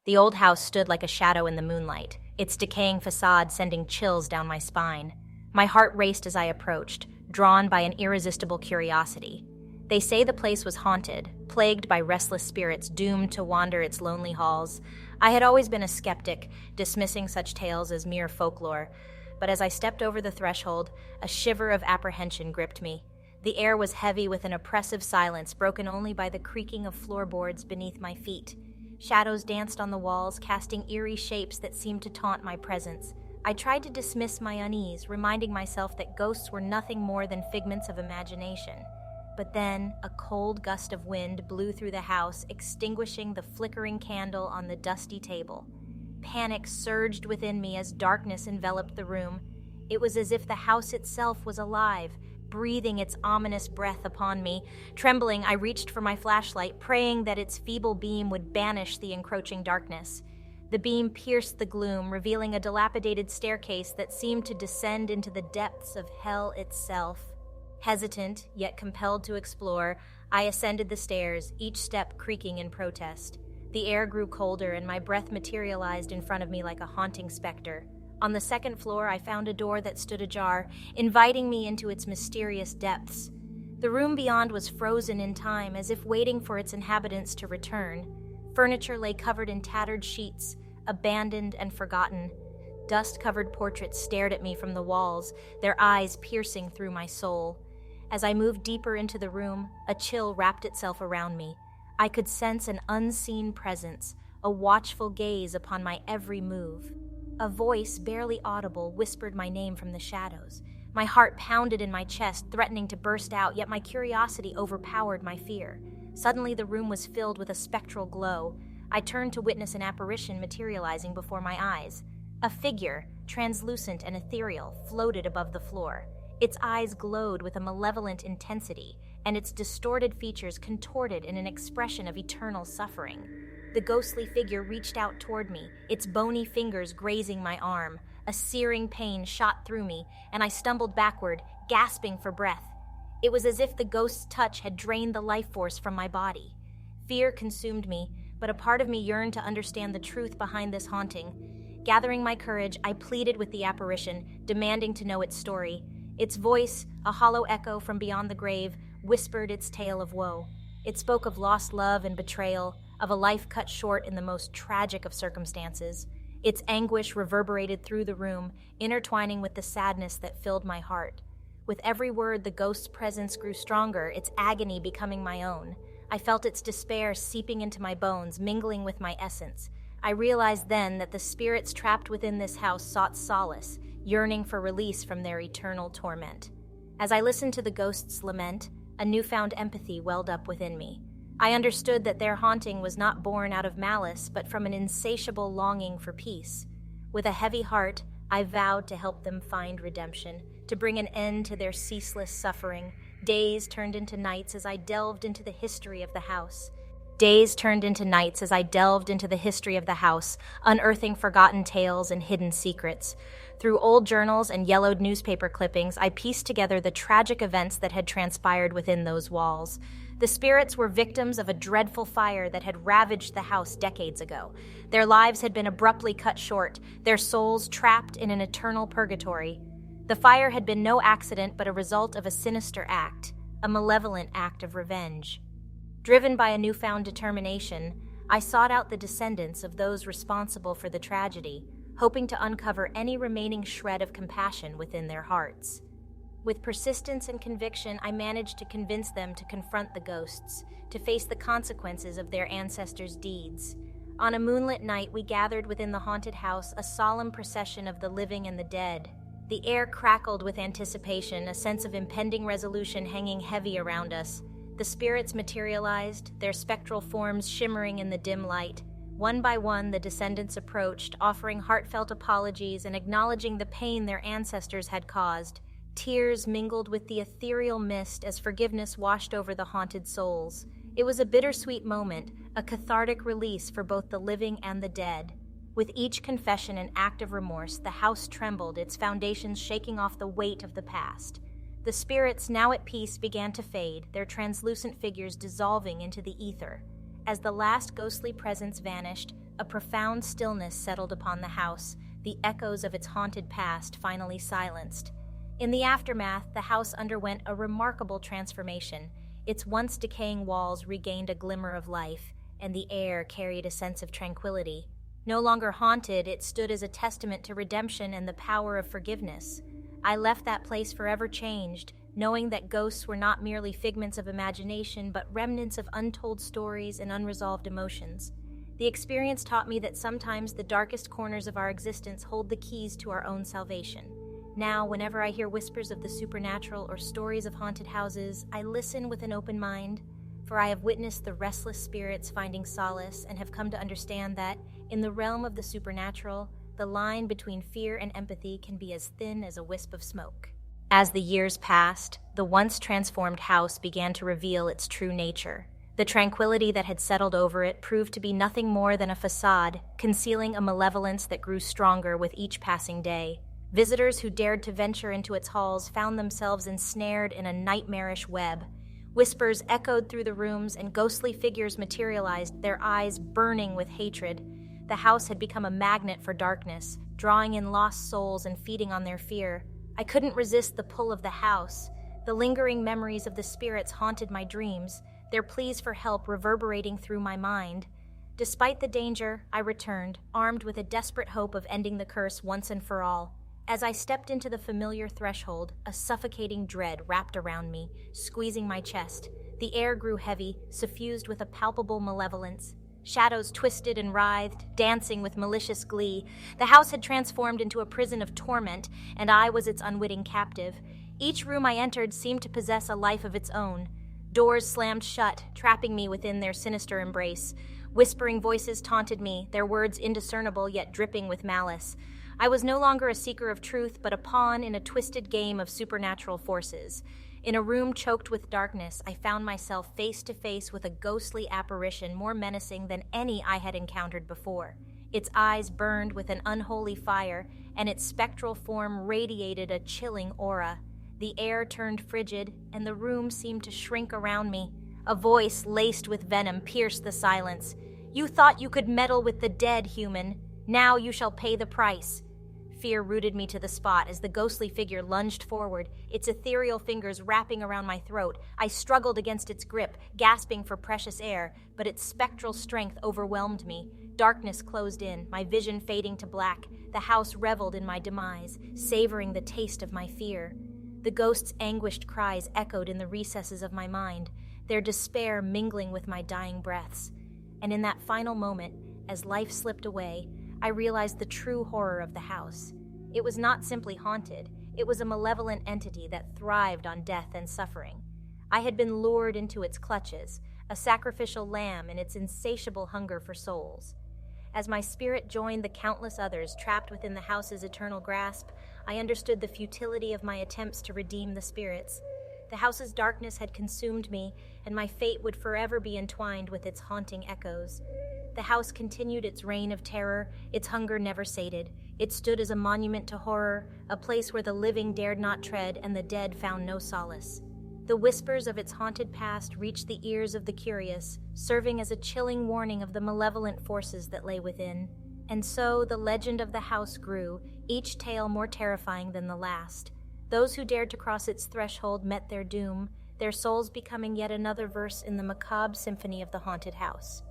The old house stood like a shadow in the moonlight, its decaying facade sending chills down my spine. My heart raced as I approached, drawn by an irresistible curiosity. They say the place was haunted, plagued by restless spirits doomed to wander its lonely halls. I had always been a skeptic, dismissing such tales as mere folklore, but as I stepped over the threshold, a shiver of apprehension gripped me. The air was heavy with an oppressive silence broken only by the creaking of floorboards beneath my feet. Shadows danced on the walls, casting eerie shapes that seemed to taunt my presence. I tried to dismiss my unease, reminding myself that ghosts were nothing more than figments of imagination. But then, a cold gust of wind blew through the house, extinguishing the flickering candle on the dusty table. Panic surged within me as darkness enveloped the room. It was as if the house itself was alive, breathing its ominous breath upon me. Trembling, I reached for my flashlight, praying that its feeble beam would banish the encroaching darkness. The beam pierced the gloom, revealing a dilapidated staircase that seemed to descend into the depths of hell itself. Hesitant, yet compelled to explore, I ascended the stairs, each step creaking in protest. The air grew colder, and my breath materialized in front of me like a haunting specter. On the second floor, I found a door that stood ajar, inviting me into its mysterious depths. The room beyond was frozen in time, as if waiting for its inhabitants to return. Furniture lay covered in tattered sheets, abandoned and forgotten. Dust-covered portraits stared at me from the walls, their eyes piercing through my soul. As I moved deeper into the room, a chill wrapped itself around me. I could sense an unseen presence, a watchful gaze upon my every move. A voice, barely audible, whispered my name from the shadows. My heart pounded in my chest, threatening to burst out, yet my curiosity overpowered my fear. Suddenly, the room was filled with a spectral glow. I turned to witness an apparition materializing before my eyes. A figure, translucent and ethereal, floated above the floor. Its eyes glowed with a malevolent intensity, and its distorted features contorted in an expression of eternal suffering. The ghostly figure reached out toward me, its bony fingers grazing my arm. A searing pain shot through me, and I stumbled backward, gasping for breath. It was as if the ghost's touch had drained the life force from my body. Fear consumed me, but a part of me yearned to understand the truth behind this haunting. Gathering my courage, I pleaded with the apparition, demanding to know its story. Its voice, a hollow echo from beyond the grave, whispered its tale of woe. It spoke of lost love and betrayal, of a life cut short in the most tragic of circumstances. Its anguish reverberated through the room, intertwining with the sadness that filled my heart. With every word, the ghost's presence grew stronger, its agony becoming my own. I felt its despair seeping into my bones, mingling with my essence. I realized then that the spirits trapped within this house sought solace, yearning for release from their eternal torment. As I listened to the ghost's lament, a newfound empathy welled up within me. I understood that their haunting was not born out of malice, but from an insatiable longing for peace. With a heavy heart, I vowed to help them find redemption, to bring an end to their ceaseless suffering. Days turned into nights as I delved into the history of the house. Unearthing forgotten tales and hidden secrets. Through old journals and yellowed newspaper clippings, I pieced together the tragic events that had transpired within those walls. The spirits were victims of a dreadful fire that had ravaged the house decades ago. Their lives had been abruptly cut short, their souls trapped in an eternal purgatory. The fire had been no accident but a result of a sinister act, a malevolent act of revenge. Driven by a newfound determination, I sought out the descendants of those responsible for the tragedy, hoping to uncover any remaining shred of compassion within their hearts. With persistence and conviction, I managed to convince them to confront the ghosts, to face the consequences of their ancestors' deeds. On a moonlit night, we gathered within the haunted house, a solemn procession of the living and the dead. The air crackled with anticipation, a sense of impending resolution hanging heavy around us. The spirits materialized, their spectral forms shimmering in the dim light. One by one, the descendants approached, offering heartfelt apologies and acknowledging the pain their ancestors had caused. Tears mingled with the ethereal mist as forgiveness washed over the haunted souls. It was a bittersweet moment, a cathartic release for both the living and the dead. With each confession an act of remorse, the house trembled, its foundations shaking off the weight of the past. The spirits, now at peace, began to fade, their translucent figures dissolving into the ether. As the last ghostly presence vanished, A profound stillness settled upon the house, the echoes of its haunted past finally silenced. In the aftermath, the house underwent a remarkable transformation. Its once decaying walls regained a glimmer of life, and the air carried a sense of tranquility. No longer haunted, it stood as a testament to redemption and the power of forgiveness. I left that place forever changed, knowing that ghosts were not merely figments of imagination, but remnants of untold stories and unresolved emotions. The experience taught me that sometimes the darkest corners of our existence hold the keys to our own salvation. Now, whenever I hear whispers of the supernatural or stories of haunted houses, I listen with an open mind, for I have witnessed the restless spirits finding solace and have come to understand that, in the realm of the supernatural, the line between fear and empathy can be as thin as a wisp of smoke. As the years passed, the once transformed house began to reveal its true nature. The tranquility that had settled over it proved to be nothing more than a facade, concealing a malevolence that grew stronger with each passing day. Visitors who dared to venture into its halls found themselves ensnared in a nightmarish web. Whispers echoed through the rooms, and ghostly figures materialized, their eyes burning with hatred. The house had become a magnet for darkness, drawing in lost souls and feeding on their fear. I couldn't resist the pull of the house. The lingering memories of the spirits haunted my dreams, their pleas for help reverberating through my mind. Despite the danger, I returned, armed with a desperate hope of ending the curse once and for all. As I stepped into the familiar threshold, a suffocating dread wrapped around me, squeezing my chest. The air grew heavy, suffused with a palpable malevolence. Shadows twisted and writhed, dancing with malicious glee. The house had transformed into a prison of torment, and I was its unwitting captive. Each room I entered seemed to possess a life of its own. Doors slammed shut, trapping me within their sinister embrace. Whispering voices taunted me, their words indiscernible yet dripping with malice. I was no longer a seeker of truth, but a pawn in a twisted game of supernatural forces. In a room choked with darkness, I found myself face to face with a ghostly apparition more menacing than any I had encountered before. Its eyes burned with an unholy fire, and its spectral form radiated a chilling aura. The air turned frigid, and the room seemed to shrink around me. A voice laced with venom pierced the silence. "You thought you could meddle with the dead, human. Now you shall pay the price." Fear rooted me to the spot as the ghostly figure lunged forward, its ethereal fingers wrapping around my throat. I struggled against its grip, gasping for precious air, but its spectral strength overwhelmed me. Darkness closed in, my vision fading to black. The house reveled in my demise, savoring the taste of my fear. The ghost's anguished cries echoed in the recesses of my mind, their despair mingling with my dying breaths. And in that final moment, as life slipped away, I realized the true horror of the house. It was not simply haunted, it was a malevolent entity that thrived on death and suffering. I had been lured into its clutches, a sacrificial lamb in its insatiable hunger for souls. As my spirit joined the countless others trapped within the house's eternal grasp, I understood the futility of my attempts to redeem the spirits. The house's darkness had consumed me, and my fate would forever be entwined with its haunting echoes. The house continued its reign of terror, its hunger never sated. It stood as a monument to horror, a place where the living dared not tread and the dead found no solace. The whispers of its haunted past reached the ears of the curious, serving as a chilling warning of the malevolent forces that lay within. And so the legend of the house grew, each tale more terrifying than the last. Those who dared to cross its threshold met their doom, their souls becoming yet another verse in the macabre symphony of the haunted house.